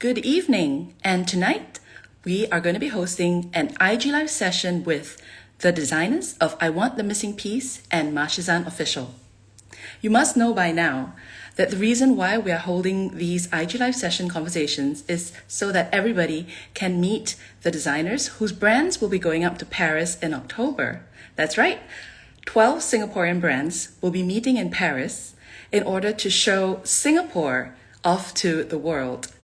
Good evening, and tonight we are going to be hosting an IG Live session with the designers of I Want the Missing Piece and Mashizan Official. You must know by now that the reason why we are holding these IG Live session conversations is so that everybody can meet the designers whose brands will be going up to Paris in October. That's right, 12 Singaporean brands will be meeting in Paris in order to show Singapore off to the world.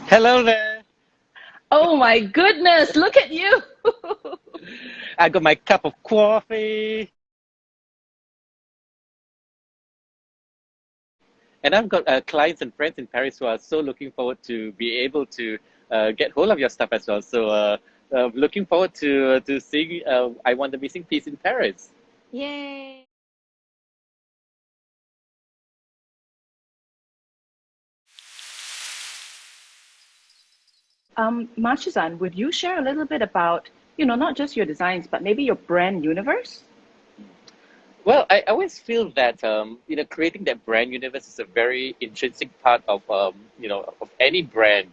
Hello there. Oh my goodness, look at you. I got my cup of coffee. And I've got clients and friends in Paris who are so looking forward to be able to get hold of your stuff as well. So looking forward to seeing I Want the Missing Piece in Paris. Yay. Mashizan, would you share a little bit about, not just your designs, but maybe your brand universe? Well, I always feel that creating that brand universe is a very intrinsic part of of any brand,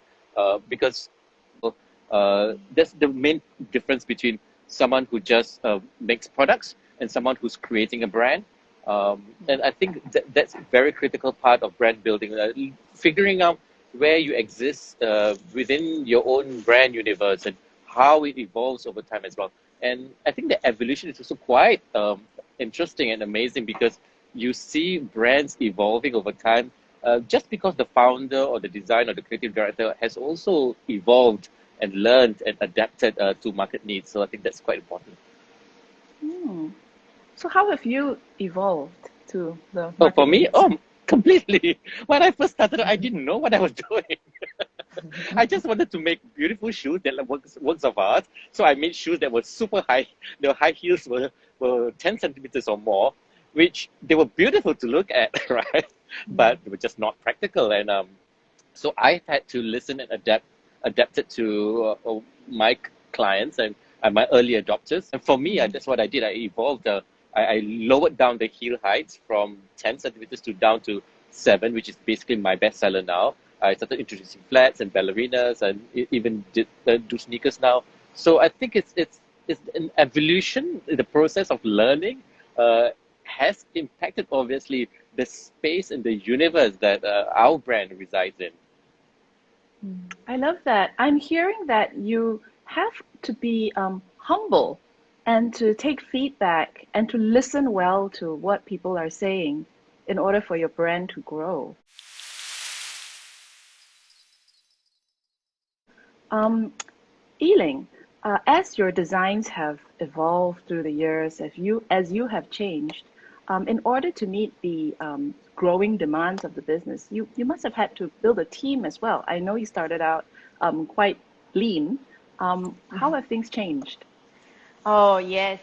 because that's the main difference between someone who just makes products and someone who's creating a brand. And I think that's a very critical part of brand building, figuring out where you exist within your own brand universe and how it evolves over time as well. And I think the evolution is also quite interesting and amazing because you see brands evolving over time just because the founder or the designer or the creative director has also evolved and learned and adapted to market needs. So I think that's quite important. So how have you evolved to the Oh, market for me, needs? completely. When I first started, I didn't know what I was doing. I just wanted to make beautiful shoes that were works of art. So I made shoes that were super high. The high heels were 10 centimeters or more, which they were beautiful to look at, right? But they were just not practical. And so I had to listen and adapt it to my clients and my early adopters. And for me, that's what I did. I evolved. I lowered down the heel heights from 10 centimeters to down to 7, which is basically my bestseller now. I started introducing flats and ballerinas and even do sneakers now. So I think it's an evolution. The process of learning has impacted, obviously, the space and the universe that our brand resides in. I love that. I'm hearing that you have to be humble and to take feedback and to listen well to what people are saying in order for your brand to grow. Eling, as your designs have evolved through the years, as you have changed, in order to meet the growing demands of the business, you must have had to build a team as well. I know you started out quite lean. How have things changed? Oh, yes.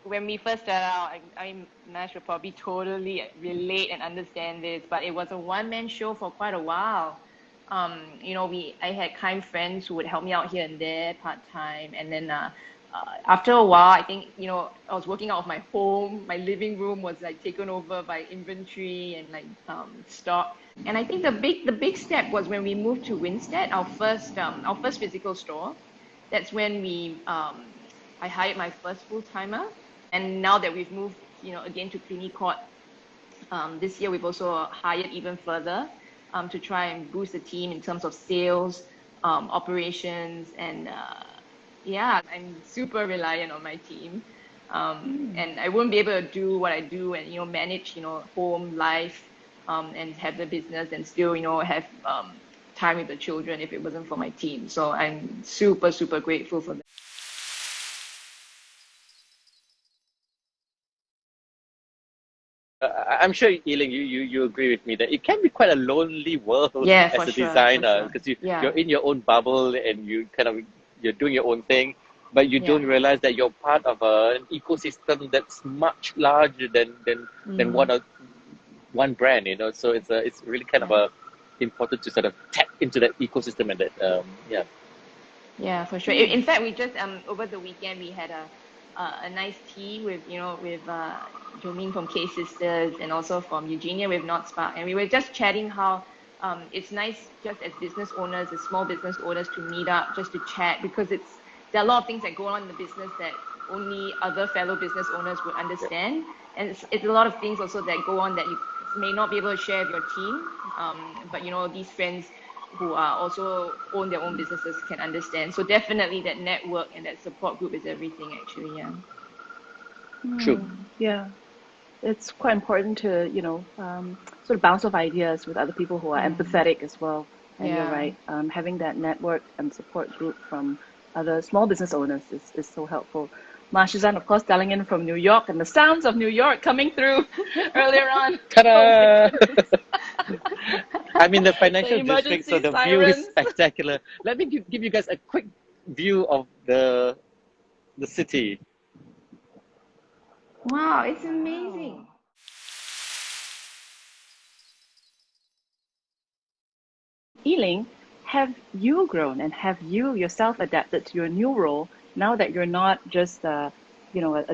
When we first started out, Nash will probably totally relate and understand this, but it was a one-man show for quite a while. I had kind friends who would help me out here and there part-time. And then after a while, I think, I was working out of my home. My living room was like taken over by inventory and stock. And I think the big step was when we moved to Winstead, our first physical store. That's when I hired my first full-timer. And now that we've moved, again to Cluny Court, this year we've also hired even further to try and boost the team in terms of sales, operations, and I'm super reliant on my team. And I wouldn't be able to do what I do and, manage, home life, and have the business and still, have time with the children if it wasn't for my team. So I'm super, super grateful for that. I'm sure, Eling, you agree with me that it can be quite a lonely world Yeah, as for a sure, designer for because sure. Yeah. you're in your own bubble and you're doing your own thing, but you don't Yeah. realize that you're part of an ecosystem that's much larger than one brand. So it's really kind of important to sort of tap into that ecosystem and that yeah. Yeah, for sure. In fact, we just over the weekend we had a nice tea with Jolene from K Sisters and also from Eugenia with North Spark. And we were just chatting how it's nice just as business owners, as small business owners, to meet up just to chat, because there are a lot of things that go on in the business that only other fellow business owners would understand. And it's a lot of things also that go on that you may not be able to share with your team. But these friends who are also own their own businesses can understand. So definitely that network and that support group is everything actually, yeah. True. Yeah. It's quite important to, sort of bounce off ideas with other people who are empathetic as well. And you're Yeah. right. Having that network and support group from other small business owners is so helpful. Mashizan, of course, dialing in from New York, and the sounds of New York coming through earlier on. Ta-da! Oh I'm in the my financial goodness. district, so Emergency the view is sirens. spectacular. Let me give you guys a quick view of the city. Wow, it's amazing. Yiling, have you grown and have you yourself adapted to your new role now that you're not just a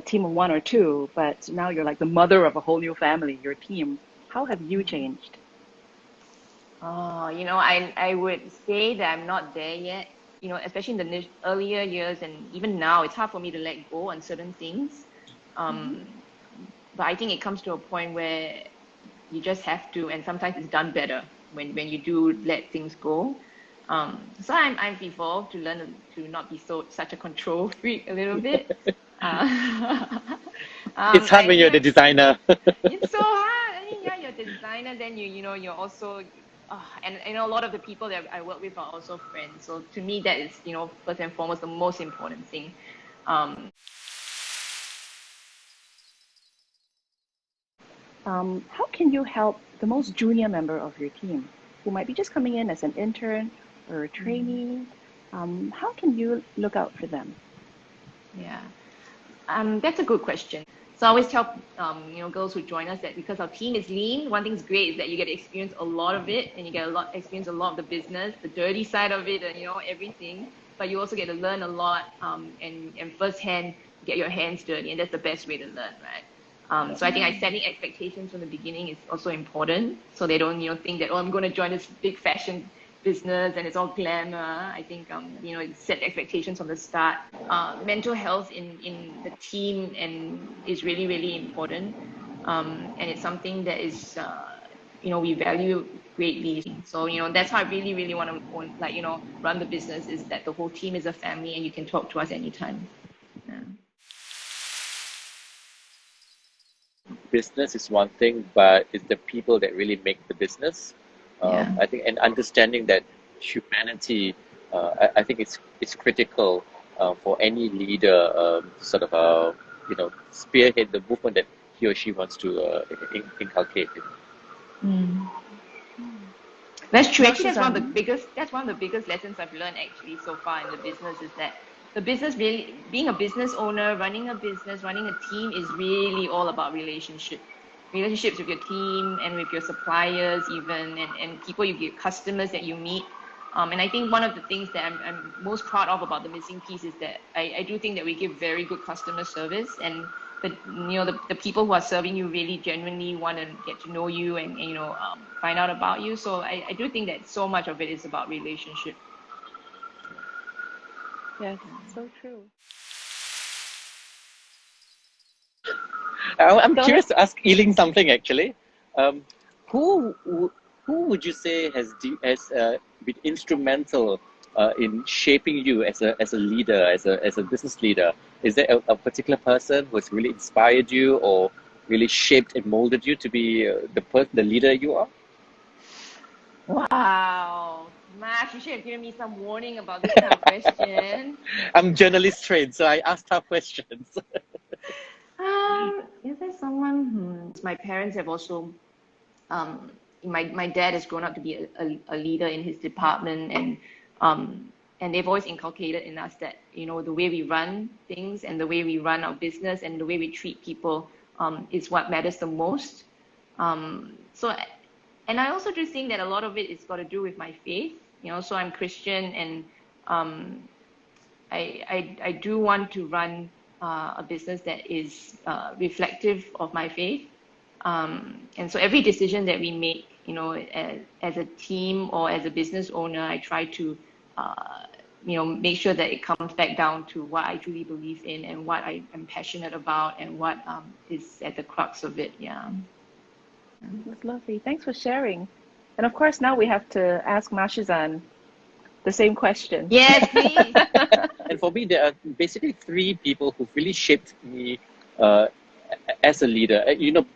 team of one or two, but now you're like the mother of a whole new family, your team? How have you changed? Oh, I would say that I'm not there yet. Especially in the earlier years and even now, it's hard for me to let go on certain things. But I think it comes to a point where you just have to, and sometimes it's done better when you do let things go. So I've evolved to learn to not be such a control freak a little bit. It's hard when you're the designer. It's so hard. I mean, yeah, you're the designer, then you're also, and a lot of the people that I work with are also friends. So to me, that is, first and foremost, the most important thing. How can you help the most junior member of your team who might be just coming in as an intern or a trainee? How can you look out for them? Yeah, that's a good question. So I always tell girls who join us that because our team is lean, one thing's great is that you get to experience a lot of it, and you get experience a lot of the business, the dirty side of it, and everything. But you also get to learn a lot, and firsthand get your hands dirty, and that's the best way to learn, right? So I think setting expectations from the beginning is also important, so they don't think that I'm going to join this big fashion business and it's all glamour. I think set expectations from the start. Mental health in the team and is really, really important, and it's something that is we value greatly. So that's how I really, really want to run the business, is that the whole team is a family and you can talk to us anytime. Yeah. Business is one thing, but it's the people that really make the business. Yeah. I think, and understanding that humanity, I think it's critical for any leader sort of spearhead the movement that he or she wants to inculcate. That's true. Actually, Mashizan. that's one of the biggest lessons I've learned actually so far in the business, is that the business, really being a business owner, running a business, running a team, is really all about relationships with your team and with your suppliers even, and people customers that you meet. And I think one of the things that I'm most proud of about the missing piece is that I do think that we give very good customer service, and the people who are serving you really genuinely want to get to know you and find out about you. So I do think that so much of it is about relationship. Yes, so true. I'm Go curious ahead. to ask Ealing something actually. Who who would you say has been instrumental in shaping you as a leader, as a business leader? Is there a particular person who has really inspired you or really shaped and molded you to be the leader you are? Wow, Mash, you should have given me some warning about this kind of question. I'm journalist trained, so I ask tough questions. Is there someone? My parents have also my dad has grown up to be a leader in his department, and they've always inculcated in us that the way we run things and the way we run our business and the way we treat people is what matters the most. So, and I also just think that a lot of it is got to do with my faith. So I'm Christian, and I do want to run a business that is reflective of my faith. And so every decision that we make, as a team or as a business owner, I try to, make sure that it comes back down to what I truly believe in and what I am passionate about and what is at the crux of it. Yeah. That's lovely. Thanks for sharing. And of course, now we have to ask Mashizan the same question. Yes, please. And for me, there are basically three people who really shaped me as a leader.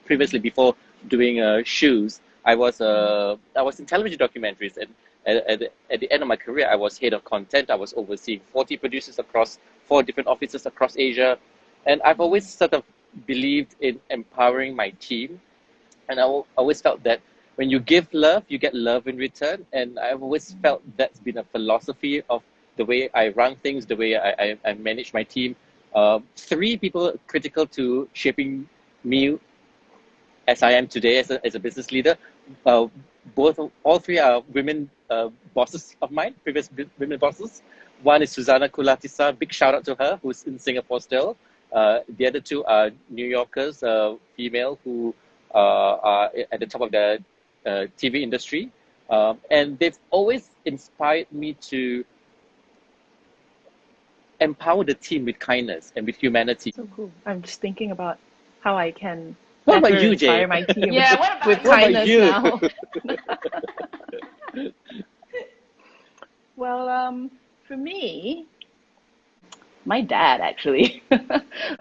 Previously, before doing shoes, I was in television documentaries, and at the end of my career, I was head of content. I was overseeing 40 producers across 4 different offices across Asia, and I've always sort of believed in empowering my team, and I always felt that when you give love, you get love in return, and I've always felt that's been a philosophy of the way I run things, the way I manage my team. 3 people critical to shaping me as I am today as a business leader. All 3 are women bosses of mine, previous women bosses. One is Susanna Kulatisa, big shout out to her, who's in Singapore still. The other 2 are New Yorkers, female, who are at the top of the TV industry. And they've always inspired me to empower the team with kindness and with humanity. So cool. I'm just thinking about how I can What about better you, Jay? inspire my team Yeah, what about with you? What about kindness you? now. Well, for me, my dad actually.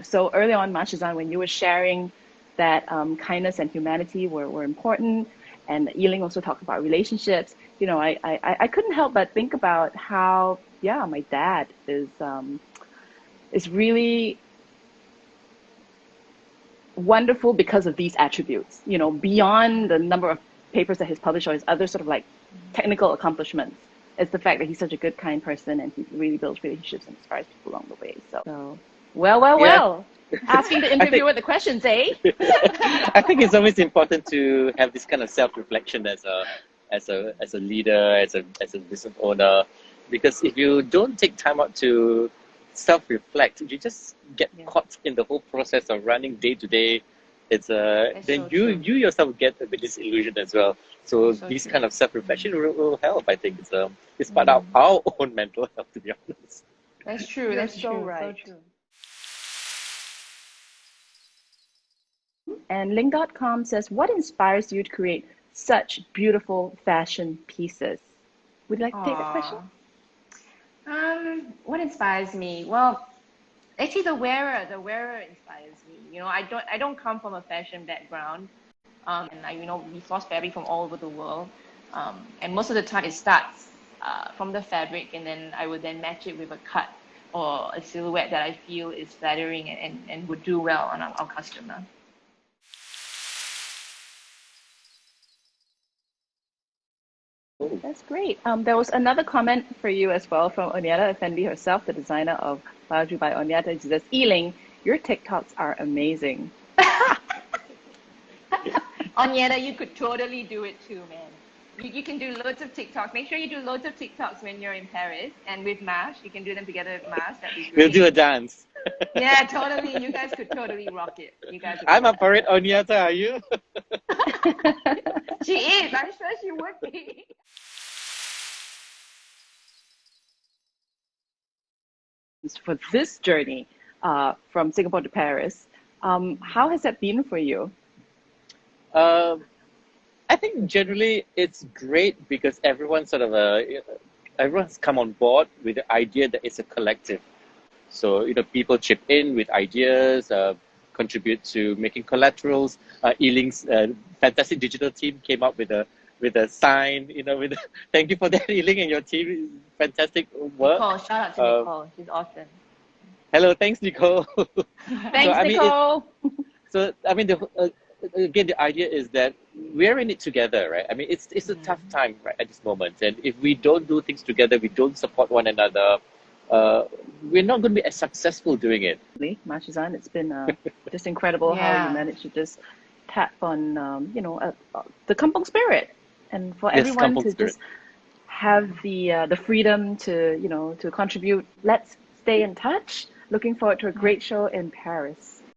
So early on, Mashizan, when you were sharing that kindness and humanity were important, and Yiling also talked about relationships, I couldn't help but think about how, my dad is really wonderful because of these attributes, beyond the number of papers that he's published or his other sort of like technical accomplishments. It's the fact that he's such a good, kind person, and he really builds relationships and inspires people along the way. So well. Asking the interviewer the questions, eh? I think it's always important to have this kind of self-reflection as a leader, as a business owner, because if you don't take time out to self-reflect, you just get caught in the whole process of running day to day. It's then so you true. yourself get a bit disillusioned as well. So So these true. kind of self-reflection will help. I think it's part of our own mental health, to be honest. That's true. You're That's so true. right. So true. And Ling.com says, what inspires you to create such beautiful fashion pieces? Would you like to take that question? What inspires me? Well, actually, the wearer inspires me. I don't come from a fashion background, and we source fabric from all over the world, and most of the time it starts from the fabric, and then I would then match it with a cut or a silhouette that I feel is flattering and would do well on our customer. That's great. There was another comment for you as well from Onyata Effendi herself, the designer of Baju by Onyata. She says, Ealing, your TikToks are amazing. Onyeta, you could totally do it too, man. You can do loads of TikToks. Make sure you do loads of TikToks when you're in Paris, and with Mash, you can do them together with Mash. That'd be great. We'll do a dance. Yeah, totally. You guys could totally rock it. You guys. I'm up for it, Onyata. Are you? She is. I'm sure she would be. For this journey from Singapore to Paris, how has that been for you? I think generally it's great because everyone's come on board with the idea that it's a collective. So people chip in with ideas, contribute to making collaterals. Ealing's fantastic digital team came up with a sign. Thank you for that, Ealing, and your team. Fantastic work. Nicole, shout out to Nicole. She's awesome. Hello, thanks, Nicole. Thanks, Nicole. Again, the idea is that we're in it together, right? I mean, it's a tough time right at this moment, and if we don't do things together, we don't support one another, we're not going to be as successful doing it. Mashizan, it's been just incredible how you managed to just tap on, the kampong spirit, and for everyone to just have the freedom to contribute. Let's stay in touch. Looking forward to a great show in Paris.